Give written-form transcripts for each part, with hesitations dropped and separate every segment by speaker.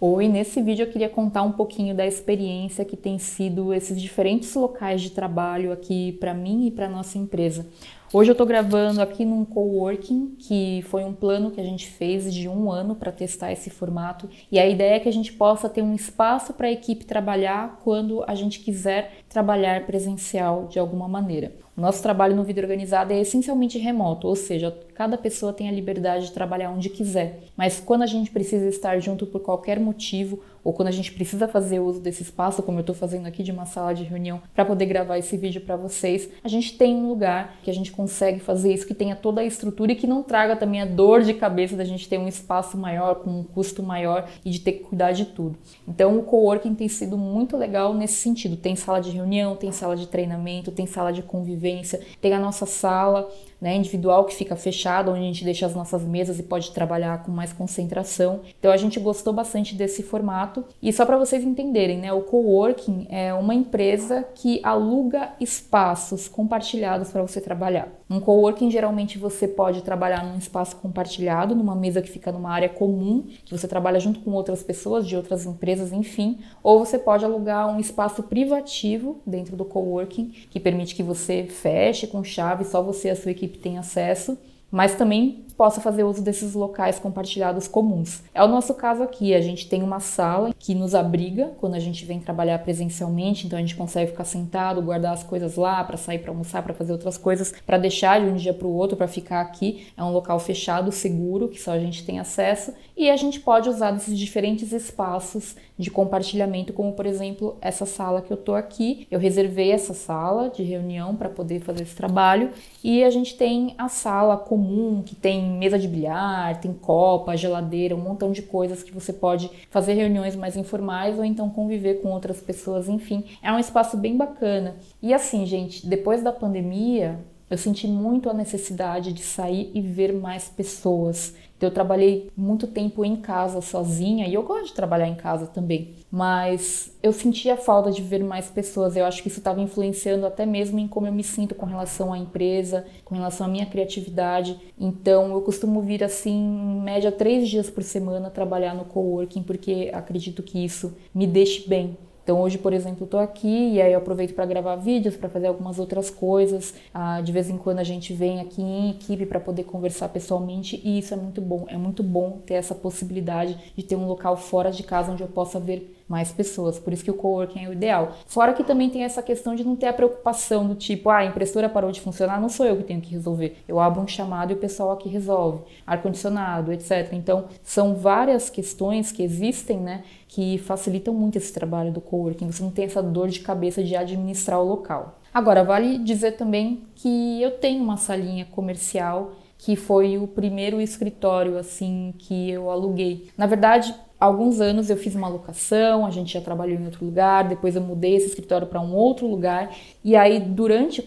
Speaker 1: Oi, nesse vídeo eu queria contar um pouquinho da experiência que tem sido esses diferentes locais de trabalho aqui para mim e para nossa empresa. Hoje eu estou gravando aqui num coworking, que foi um plano que a gente fez de 1 ano para testar esse formato. E a ideia é que a gente possa ter um espaço para a equipe trabalhar quando a gente quiser trabalhar presencial de alguma maneira. O nosso trabalho no Vida Organizada é essencialmente remoto, ou seja, cada pessoa tem a liberdade de trabalhar onde quiser. Mas quando a gente precisa estar junto por qualquer motivo, ou quando a gente precisa fazer uso desse espaço, como eu estou fazendo aqui de uma sala de reunião, para poder gravar esse vídeo para vocês, a gente tem um lugar que a gente consegue fazer isso, que tenha toda a estrutura e que não traga também a dor de cabeça da gente ter um espaço maior, com um custo maior e de ter que cuidar de tudo. Então o coworking tem sido muito legal nesse sentido. Tem sala de reunião, tem sala de treinamento, tem sala de convivência, tem a nossa sala, né, individual, que fica fechada, onde a gente deixa as nossas mesas e pode trabalhar com mais concentração. Então a gente gostou bastante desse formato. E só para vocês entenderem, né, o coworking é uma empresa que aluga espaços compartilhados para você trabalhar. Um coworking, geralmente você pode trabalhar num espaço compartilhado, numa mesa que fica numa área comum, que você trabalha junto com outras pessoas de outras empresas, enfim. Ou você pode alugar um espaço privativo dentro do coworking, que permite que você feche com chave, só você e a sua equipe tem acesso, mas também possa fazer uso desses locais compartilhados comuns. É o nosso caso aqui, a gente tem uma sala que nos abriga quando a gente vem trabalhar presencialmente, então a gente consegue ficar sentado, guardar as coisas lá, para sair para almoçar, para fazer outras coisas, para deixar de um dia para o outro, para ficar aqui. É um local fechado, seguro, que só a gente tem acesso, e a gente pode usar desses diferentes espaços de compartilhamento, como por exemplo essa sala que eu tô aqui. Eu reservei essa sala de reunião para poder fazer esse trabalho, e a gente tem a sala comum, que tem mesa de bilhar, tem copa, geladeira, um montão de coisas que você pode fazer reuniões mais informais ou então conviver com outras pessoas, enfim. É um espaço bem bacana. E assim, gente, depois da pandemia, eu senti muito a necessidade de sair e ver mais pessoas. Então, eu trabalhei muito tempo em casa sozinha, e eu gosto de trabalhar em casa também, mas eu sentia falta de ver mais pessoas. Eu acho que isso estava influenciando até mesmo em como eu me sinto com relação à empresa, com relação à minha criatividade. Então eu costumo vir assim, em média 3 dias por semana trabalhar no coworking, porque acredito que isso me deixe bem. Então hoje, por exemplo, eu tô aqui e aí eu aproveito para gravar vídeos, para fazer algumas outras coisas. De vez em quando a gente vem aqui em equipe para poder conversar pessoalmente, e isso é muito bom. É muito bom ter essa possibilidade de ter um local fora de casa onde eu possa ver mais pessoas. Por isso que o coworking é o ideal. Fora que também tem essa questão de não ter a preocupação do tipo, a impressora parou de funcionar, não sou eu que tenho que resolver. Eu abro um chamado e o pessoal aqui resolve. Ar-condicionado, etc. Então, são várias questões que existem, né, que facilitam muito esse trabalho do coworking. Você não tem essa dor de cabeça de administrar o local. Agora, vale dizer também que eu tenho uma salinha comercial, que foi o primeiro escritório assim que eu aluguei. Na verdade, há alguns anos eu fiz uma locação, a gente já trabalhou em outro lugar, depois eu mudei esse escritório para um outro lugar, e aí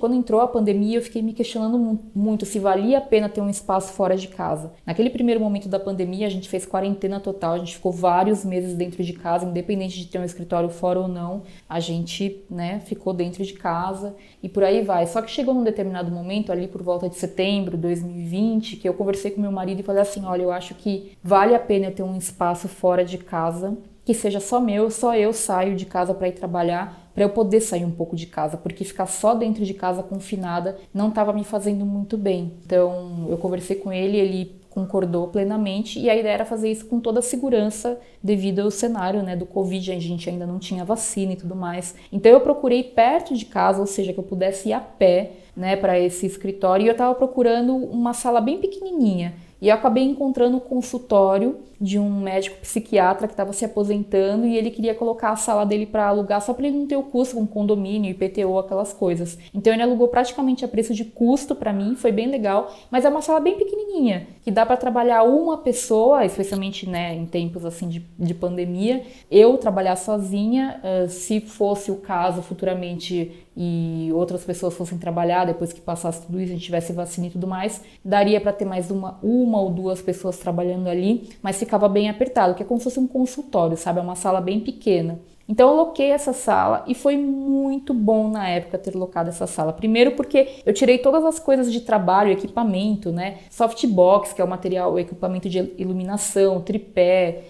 Speaker 1: quando entrou a pandemia, eu fiquei me questionando muito se valia a pena ter um espaço fora de casa. Naquele primeiro momento da pandemia, a gente fez quarentena total, a gente ficou vários meses dentro de casa, independente de ter um escritório fora ou não, a gente, né, ficou dentro de casa e por aí vai. Só que chegou num determinado momento, ali por volta de setembro de 2020, que eu conversei com meu marido e falei assim, olha, eu acho que vale a pena eu ter um espaço fora de casa, que seja só meu, só eu saio de casa para ir trabalhar, para eu poder sair um pouco de casa, porque ficar só dentro de casa confinada não estava me fazendo muito bem. Então eu conversei com ele, ele concordou plenamente, e a ideia era fazer isso com toda a segurança devido ao cenário, né, do Covid. A gente ainda não tinha vacina e tudo mais. Então eu procurei perto de casa, ou seja, que eu pudesse ir a pé, né, para esse escritório, e eu estava procurando uma sala bem pequenininha. E eu acabei encontrando o consultório de um médico psiquiatra que estava se aposentando, e ele queria colocar a sala dele para alugar só para ele não ter o custo com condomínio, IPTU, aquelas coisas. Então ele alugou praticamente a preço de custo para mim, foi bem legal, mas é uma sala bem pequenininha, que dá para trabalhar uma pessoa, especialmente, né, em tempos assim de pandemia. Eu trabalhar sozinha, se fosse o caso futuramente e outras pessoas fossem trabalhar depois que passasse tudo isso, a gente tivesse vacina e tudo mais, daria para ter mais uma ou 2 pessoas trabalhando ali, mas ficava bem apertado, que é como se fosse um consultório, sabe? É uma sala bem pequena. Então eu loquei essa sala e foi muito bom na época ter locado essa sala. Primeiro porque eu tirei todas as coisas de trabalho, equipamento, né? Softbox, que é o material, o equipamento de iluminação, tripé,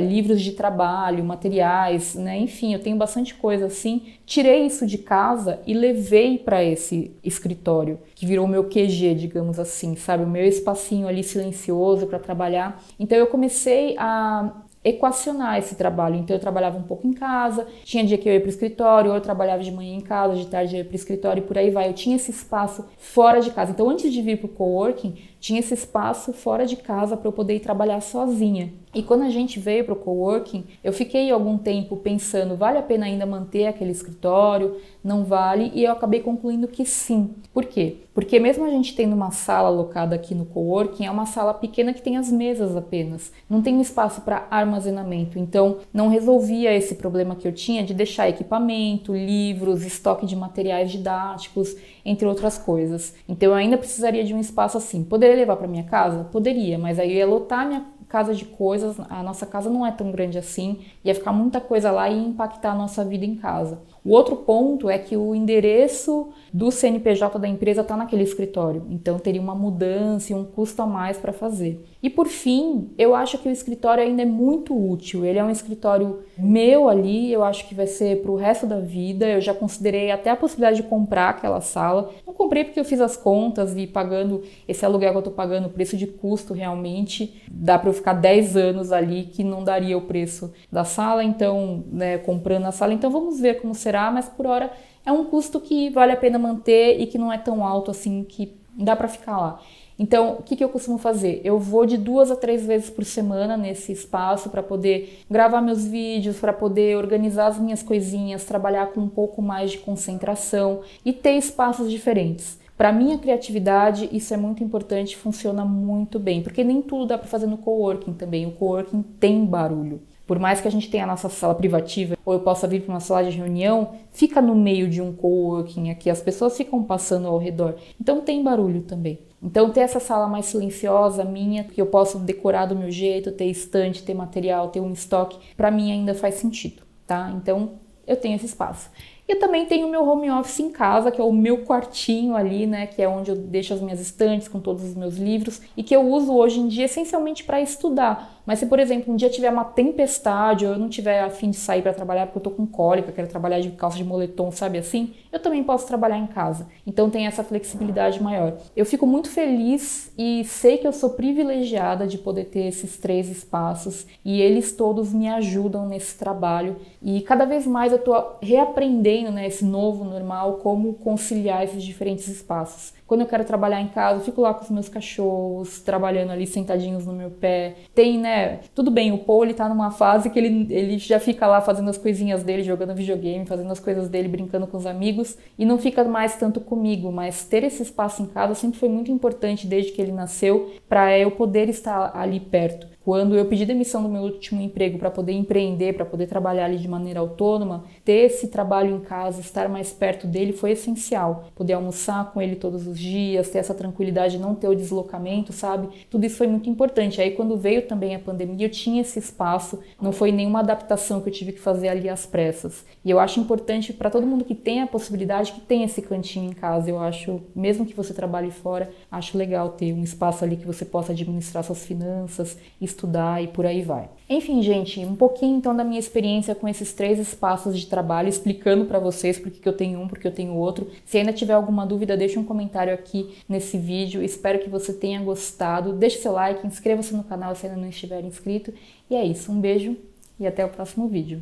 Speaker 1: livros de trabalho, materiais, né? Enfim, eu tenho bastante coisa assim. Tirei isso de casa e levei para esse escritório, que virou o meu QG, digamos assim, sabe? O meu espacinho ali silencioso para trabalhar. Então eu comecei a equacionar esse trabalho. Então eu trabalhava um pouco em casa, tinha dia que eu ia para o escritório, ou eu trabalhava de manhã em casa, de tarde eu ia para o escritório e por aí vai. Eu tinha esse espaço fora de casa. Então antes de vir para o coworking, tinha esse espaço fora de casa para eu poder ir trabalhar sozinha. E quando a gente veio para o coworking, eu fiquei algum tempo pensando, vale a pena ainda manter aquele escritório? Não vale? E eu acabei concluindo que sim. Por quê? Porque mesmo a gente tendo uma sala alocada aqui no coworking, é uma sala pequena que tem as mesas apenas. Não tem um espaço para armazenamento. Então, não resolvia esse problema que eu tinha de deixar equipamento, livros, estoque de materiais didáticos, entre outras coisas. Então, eu ainda precisaria de um espaço assim. Poderia levar para minha casa? Poderia, mas aí eu ia lotar minha casa de coisas, a nossa casa não é tão grande assim, ia ficar muita coisa lá e ia impactar a nossa vida em casa. O outro ponto é que o endereço do CNPJ da empresa está naquele escritório, então teria uma mudança e um custo a mais para fazer. E por fim, eu acho que o escritório ainda é muito útil, ele é um escritório meu ali, eu acho que vai ser para o resto da vida, eu já considerei até a possibilidade de comprar aquela sala. Não comprei porque eu fiz as contas e pagando esse aluguel que eu estou pagando, o preço de custo realmente, dá para eu ficar 10 anos ali que não daria o preço da sala, então, né, comprando a sala, então vamos ver como será, mas por hora é um custo que vale a pena manter e que não é tão alto assim que dá para ficar lá. Então, o que eu costumo fazer? Eu vou de 2 a 3 vezes por semana nesse espaço para poder gravar meus vídeos, para poder organizar as minhas coisinhas, trabalhar com um pouco mais de concentração e ter espaços diferentes. Para minha criatividade, isso é muito importante, funciona muito bem, porque nem tudo dá para fazer no coworking também. O coworking tem barulho. Por mais que a gente tenha a nossa sala privativa, ou eu possa vir para uma sala de reunião, fica no meio de um coworking aqui, as pessoas ficam passando ao redor. Então tem barulho também. Então ter essa sala mais silenciosa, minha, que eu posso decorar do meu jeito, ter estante, ter material, ter um estoque, para mim ainda faz sentido, tá? Então eu tenho esse espaço. E eu também tenho o meu home office em casa, que é o meu quartinho ali, né, que é onde eu deixo as minhas estantes com todos os meus livros e que eu uso hoje em dia essencialmente para estudar. Mas se, por exemplo, um dia tiver uma tempestade ou eu não tiver a fim de sair para trabalhar porque eu tô com cólica, quero trabalhar de calça de moletom, sabe assim? Eu também posso trabalhar em casa. Então tem essa flexibilidade maior. Eu fico muito feliz e sei que eu sou privilegiada de poder ter esses 3 espaços e eles todos me ajudam nesse trabalho. E cada vez mais eu tô reaprendendo, né, esse novo normal, como conciliar esses diferentes espaços. Quando eu quero trabalhar em casa, eu fico lá com os meus cachorros, trabalhando ali sentadinhos no meu pé. Tem, né, tudo bem, o Paul, ele tá numa fase que ele já fica lá fazendo as coisinhas dele, jogando videogame, fazendo as coisas dele, brincando com os amigos, e não fica mais tanto comigo, mas ter esse espaço em casa sempre foi muito importante desde que ele nasceu, para eu poder estar ali perto. Quando eu pedi demissão do meu último emprego para poder empreender, para poder trabalhar ali de maneira autônoma, ter esse trabalho em casa, estar mais perto dele foi essencial. Poder almoçar com ele todos os dias, ter essa tranquilidade, não ter o deslocamento, sabe? Tudo isso foi muito importante. Aí quando veio também a pandemia, eu tinha esse espaço, não foi nenhuma adaptação que eu tive que fazer ali às pressas. E eu acho importante para todo mundo que tem a possibilidade, que tem esse cantinho em casa. Eu acho, mesmo que você trabalhe fora, acho legal ter um espaço ali que você possa administrar suas finanças, estudar e por aí vai. Enfim, gente, um pouquinho então da minha experiência com esses 3 espaços de trabalho, explicando para vocês por que eu tenho um, porque eu tenho outro. Se ainda tiver alguma dúvida, deixa um comentário aqui nesse vídeo. Espero que você tenha gostado. Deixe seu like, inscreva-se no canal se ainda não estiver inscrito. E é isso, um beijo e até o próximo vídeo.